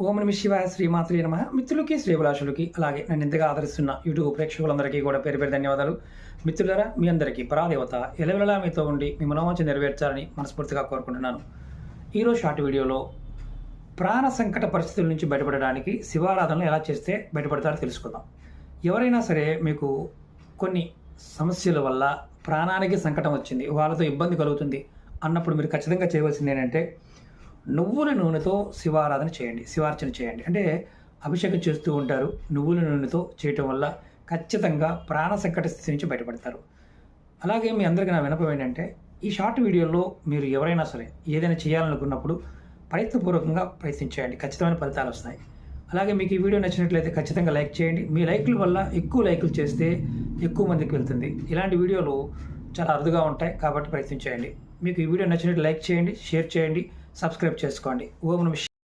ఓం నమ శివాయ శ్రీమాత్రే నమ. మిత్రులకి శ్రీభిలాషులకి అలాగే నన్ను ఇంతగా ఆదరిస్తున్న యూట్యూబ్ ప్రేక్షకులందరికీ కూడా పేరు పేరు ధన్యవాదాలు. మిత్రులారా, మీ అందరికీ పరాదేవత ఎలవెలలా మీతో ఉండి మీ మనోవాంఛ నెరవేర్చాలని మనస్ఫూర్తిగా కోరుకుంటున్నాను. ఈరోజు షార్ట్ వీడియోలో ప్రాణ సంకట పరిస్థితుల నుంచి బయటపడడానికి శివారాధనలు ఎలా చేస్తే బయటపడతారో తెలుసుకుందాం. ఎవరైనా సరే మీకు కొన్ని సమస్యల వల్ల ప్రాణానికి సంకటం వచ్చింది, వాళ్ళతో ఇబ్బంది కలుగుతుంది అన్నప్పుడు మీరు ఖచ్చితంగా చేయవలసింది ఏంటంటే నువ్వుల నూనెతో శివారాధన చేయండి, శివార్చన చేయండి. అంటే అభిషేకం చేస్తూ ఉంటారు. నువ్వుల నూనెతో చేయటం వల్ల ఖచ్చితంగా ప్రాణ సంకట స్థితి నుంచి బయటపడతారు. అలాగే మీ అందరికీ నా వినపం ఏంటంటే ఈ షార్ట్ వీడియోలో మీరు ఎవరైనా సరే ఏదైనా చేయాలనుకున్నప్పుడు ప్రయత్నపూర్వకంగా ప్రయత్నించేయండి, ఖచ్చితమైన ఫలితాలు వస్తాయి. అలాగే మీకు ఈ వీడియో నచ్చినట్లయితే ఖచ్చితంగా లైక్ చేయండి. మీ లైక్ల వల్ల ఎక్కువ లైకులు చేస్తే ఎక్కువ మందికి వెళ్తుంది. ఇలాంటి వీడియోలు చాలా అరుదుగా ఉంటాయి కాబట్టి ప్రయత్నించేయండి. మీకు ఈ వీడియో నచ్చినట్టు లైక్ చేయండి, షేర్ చేయండి, సబ్స్క్రైబ్ చేసుకోండి. ఓం నమః